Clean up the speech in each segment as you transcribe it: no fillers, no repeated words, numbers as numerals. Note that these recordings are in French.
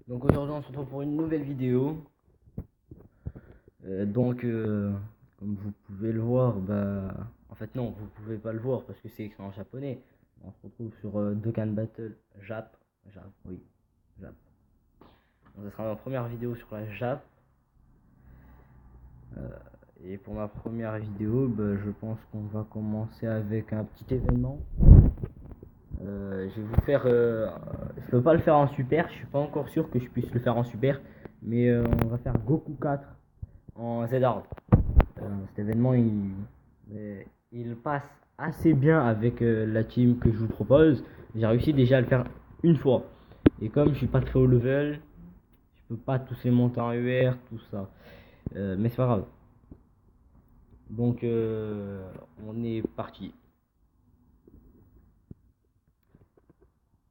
Donc aujourd'hui on se retrouve pour une nouvelle vidéo. Comme vous pouvez le voir, en fait non, vous pouvez pas le voir parce que c'est écrit en japonais. On se retrouve sur Dokkan Battle Jap. Jap, oui, Jap. Donc, ça sera ma première vidéo sur la Jap. Et pour ma première vidéo, je pense qu'on va commencer avec un petit événement. Je vais vous faire. Je peux pas le faire en super, je suis pas encore sûr que je puisse le faire en super. Mais on va faire Goku 4 en Z-Hard. Cet événement il passe assez bien avec la team que je vous propose. J'ai réussi déjà à le faire une fois. Et comme je suis pas très haut level, je peux pas tous les monter en UR, tout ça. Mais c'est pas grave. Donc on est parti.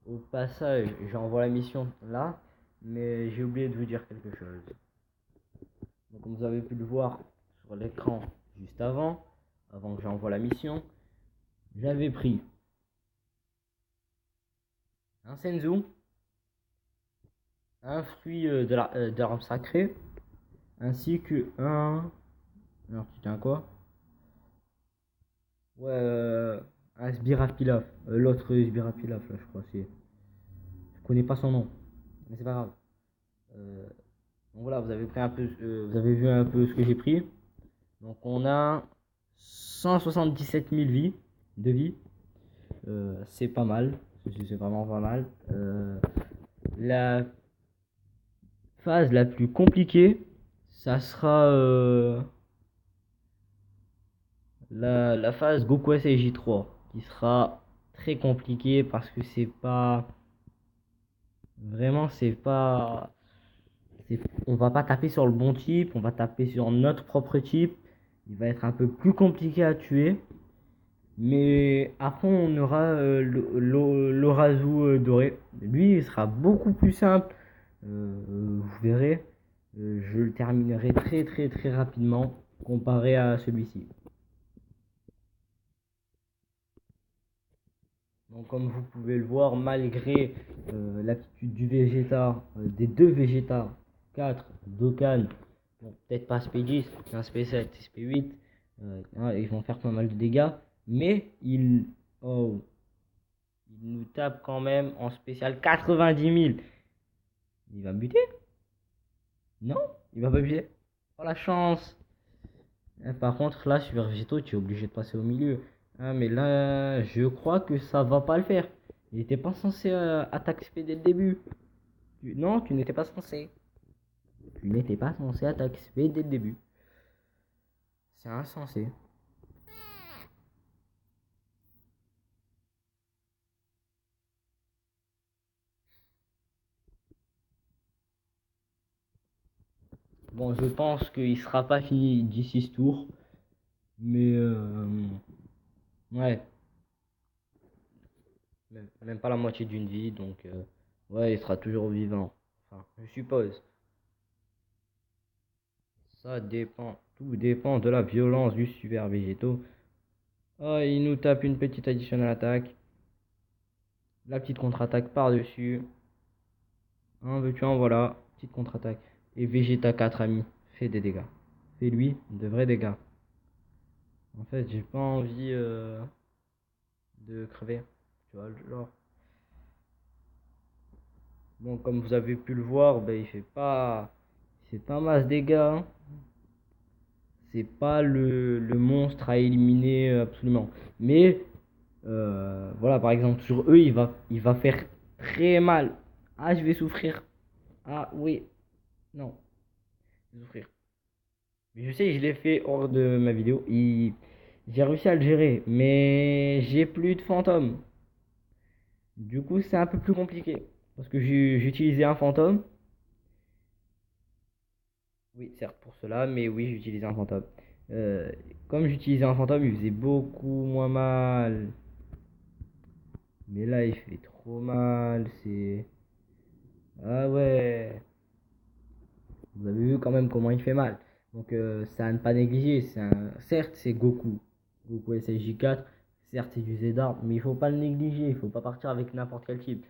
Au passage, j'envoie la mission là, mais j'ai oublié de vous dire quelque chose. Donc comme vous avez pu le voir sur l'écran juste avant que j'envoie la mission, j'avais pris un Senzu, un fruit de l'arbre sacré, ainsi que un... Alors tu un quoi? Ouais, un Sbirapilaf. L'autre Sbirapilaf, là, je crois. Je connais pas son nom, mais c'est pas grave. Donc voilà, vous avez pris un peu, vous avez vu un peu ce que j'ai pris. Donc on a 177 000 vies de vie. C'est pas mal. C'est vraiment pas mal. La phase la plus compliquée, ça sera la phase Goku SJ3, qui sera très compliquée parce que c'est pas vraiment, on va pas taper sur le bon type, on va taper sur notre propre type. Il va être un peu plus compliqué à tuer. Mais après, on aura l'Orazu doré. Lui, il sera beaucoup plus simple. Vous verrez, je le terminerai très très très rapidement comparé à celui-ci. Donc, comme vous pouvez le voir, malgré l'aptitude du Vegeta, des deux Vegeta, 4 Dokkan, bon, peut-être pas SP10, un SP7, SP8, ils vont faire pas mal de dégâts, mais oh, il nous tape quand même en spécial 90 000. Il va me buter? Non, il va pas buter. Oh la chance! Par contre, là, sur Végétaux, tu es obligé de passer au milieu. Ah, mais là, je crois que ça va pas le faire. Il était pas censé attaque SP dès le début. Non, tu n'étais pas censé. Tu n'étais pas censé attaque SP dès le début. C'est insensé. Bon, je pense qu'il sera pas fini d'ici ce tour. Mais ouais, même pas la moitié d'une vie. Donc ouais, il sera toujours vivant. Enfin, je suppose. Ça dépend. Tout dépend de la violence du super végétaux. Oh, il nous tape une petite additionnelle attaque. La petite contre-attaque par-dessus. En veux-tu en voilà. Petite contre-attaque. Et Vegeta 4 amis. Fait des dégâts. Fait lui de vrais dégâts. En fait, j'ai pas envie de crever. Tu vois, genre. Bon, comme vous avez pu le voir, il fait pas. C'est pas masse dégâts, hein. C'est pas le monstre à éliminer absolument. Mais voilà, par exemple, sur eux, il va faire très mal. Ah, je vais souffrir. Ah, oui. Non, je vais souffrir. Mais je sais, je l'ai fait hors de ma vidéo. J'ai réussi à le gérer. Mais j'ai plus de fantômes. Du coup, c'est un peu plus compliqué. Parce que j'ai utilisé un fantôme. Oui, certes, pour cela. Mais oui, j'ai utilisé un fantôme. Euh, Comme j'utilisais un fantôme, il faisait beaucoup moins mal. Mais là, il fait trop mal. Ah ouais. Vous avez vu quand même comment il fait mal. Donc c'est à ne pas négliger. Certes, c'est Goku. Goku SSJ4. Certes, c'est du Z-Art. Mais il faut pas le négliger. Il faut pas partir avec n'importe quel type.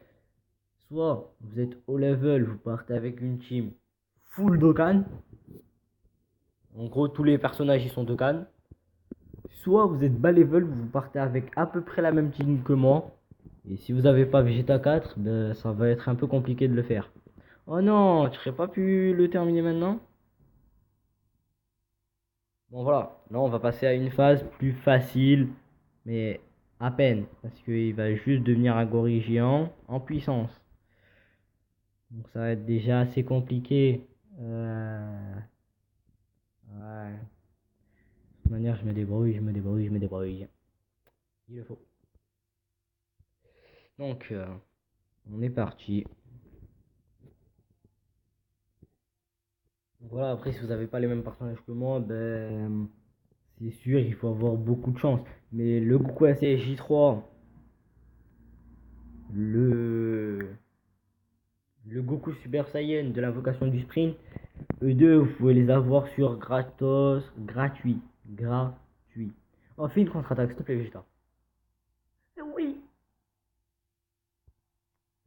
Soit vous êtes haut level, vous partez avec une team full Dokkan. En gros, tous les personnages ils sont Dokkan. Soit vous êtes bas level, vous partez avec à peu près la même team que moi. Et si vous n'avez pas Vegeta 4, ben, ça va être un peu compliqué de le faire. Oh non, tu serais pas pu le terminer maintenant? Bon voilà, là on va passer à une phase plus facile, mais à peine, parce qu'il va juste devenir un gorille géant en puissance. Donc ça va être déjà assez compliqué. Ouais. De toute manière, je me débrouille, je me débrouille, je me débrouille. Il le faut. Donc, on est parti. Donc voilà, après, si vous n'avez pas les mêmes personnages que moi, ben, c'est sûr, il faut avoir beaucoup de chance. Mais le Goku SSJ3, le, le Goku Super Saiyan de l'invocation du sprint, eux deux, vous pouvez les avoir sur gratos, gratuit. Gratuit. Oh, fais une contre-attaque, s'il te plaît, Vegeta. Oui.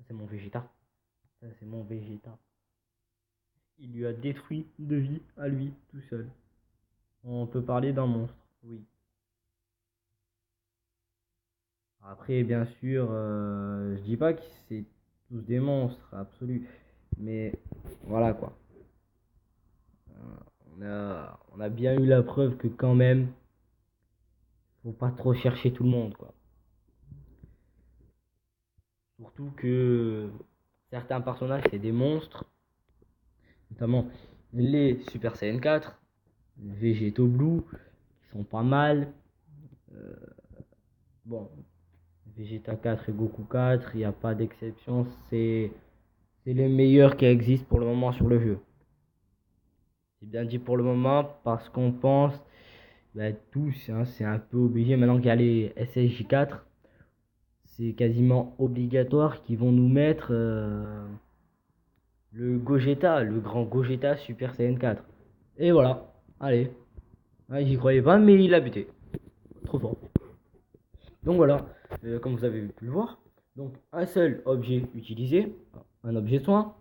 C'est mon Vegeta. Ça, c'est mon Vegeta. Il lui a détruit de vie à lui tout seul. On peut parler d'un monstre, oui. Après, bien sûr, je dis pas que c'est tous des monstres absolus, mais voilà quoi. On a bien eu la preuve que quand même, faut pas trop chercher tout le monde quoi. Surtout que certains personnages c'est des monstres, notamment les Super Saiyan 4, Végéto Blue, qui sont pas mal. Euh, bon, Vegeta 4 et Goku 4, il n'y a pas d'exception, c'est les meilleurs qui existent pour le moment sur le jeu. C'est bien dit pour le moment parce qu'on pense bah, tous, hein, c'est un peu obligé maintenant qu'il y a les SSJ4, c'est quasiment obligatoire qu'ils vont nous mettre le Gogeta, le grand Gogeta Super Saiyan 4. Et voilà, allez, ouais, j'y croyais pas mais il a buté, trop fort. Donc voilà, comme vous avez pu le voir, donc un seul objet utilisé, un objet de soin,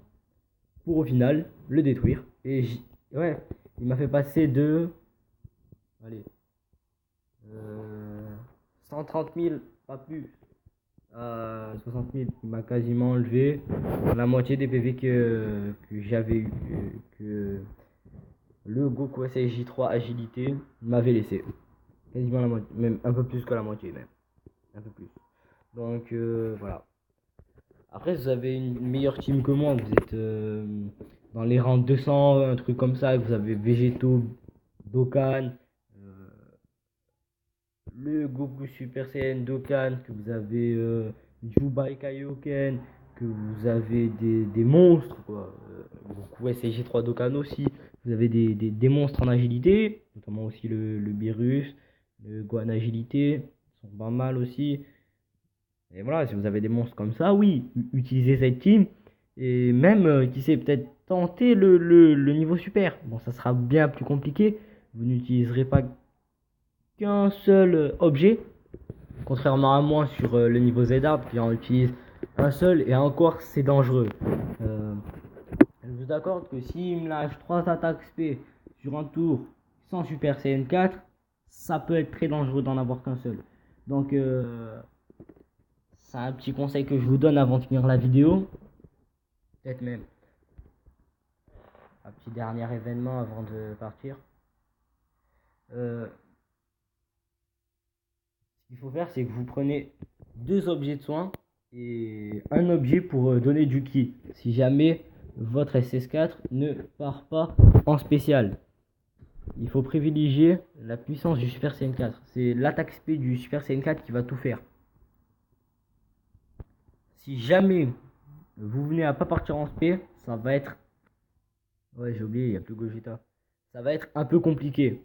pour au final le détruire. Et ouais, il m'a fait passer de, allez, 130 000, pas plus, à 60 000. Il m'a quasiment enlevé la moitié des PV que j'avais eu, que le Goku SSJ3 agilité m'avait laissé. Quasiment la moitié, même un peu plus que la moitié, même. Un peu plus. Donc voilà. Après, vous avez une meilleure team que moi. Vous êtes dans les rangs 200, un truc comme ça. Vous avez Végéto, Dokkan, euh, le Goku Super Saiyan Dokkan, que vous avez Jubai Kaioken, que vous avez des monstres, quoi. Goku SSJ3 Dokkan aussi. Vous avez des monstres en agilité, notamment aussi le Beerus, le Gohan agilité. Ils sont pas mal aussi. Et voilà, si vous avez des monstres comme ça, oui, utilisez cette team. Et même, qui sait, peut-être tenter le niveau super. Bon, ça sera bien plus compliqué. Vous n'utiliserez pas qu'un seul objet. Contrairement à moi sur le niveau Z-Hard qui en utilise un seul. Et encore, c'est dangereux. Euh, je vous accorde que s'il me lâche 3 attaques SP sur un tour sans Super Saiyan 4, ça peut être très dangereux d'en avoir qu'un seul. Donc, c'est un petit conseil que je vous donne avant de finir la vidéo. Peut-être même un petit dernier événement avant de partir. Ce qu'il faut faire, c'est que vous prenez 2 objets de soin et un objet pour donner du ki. Si jamais votre SS4 ne part pas en spécial. Il faut privilégier la puissance du Super Saiyan 4. C'est l'attaque SP du Super Saiyan 4 qui va tout faire. Si jamais vous venez à pas partir en SP, ça va être... Ouais, j'ai oublié, il n'y a plus Gogeta. Ça va être un peu compliqué.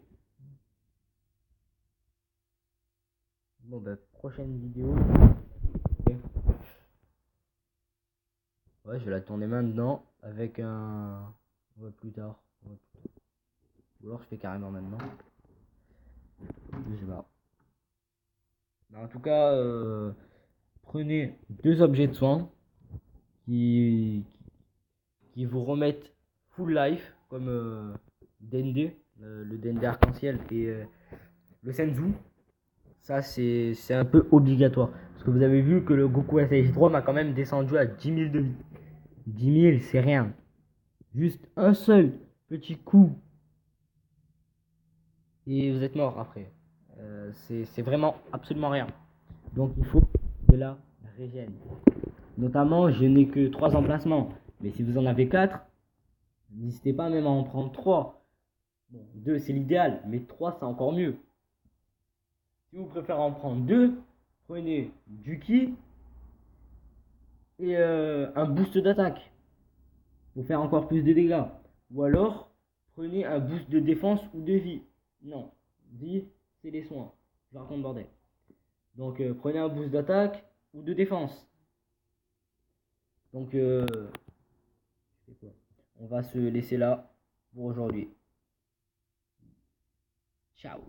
Bon, bah, prochaine vidéo. Okay. Ouais, je vais la tourner maintenant avec un... Ouais, plus tard. Ouais. Ou alors je fais carrément maintenant. Je sais pas. Mais en tout cas, prenez 2 objets de soin. qui, qui vous remettent full life, comme Dende, le Dende arc-en-ciel et le Senzu. Ça, c'est un peu obligatoire. Parce que vous avez vu que le Goku SH3 m'a quand même descendu à 10 000 de vie. 10 000, c'est rien. Juste un seul petit coup. Et vous êtes mort après. C'est vraiment absolument rien. Donc, il faut de la régène. Notamment, je n'ai que 3 emplacements. Mais si vous en avez 4, n'hésitez pas même à en prendre 3. Bon, 2, c'est l'idéal. Mais 3, c'est encore mieux. Si vous préférez en prendre 2, prenez du ki et un boost d'attaque pour faire encore plus de dégâts. Ou alors, prenez un boost de défense ou de vie. Non, vie, c'est les soins. Je raconte bordel. Donc, prenez un boost d'attaque ou de défense. Donc, on va se laisser là pour aujourd'hui. Ciao.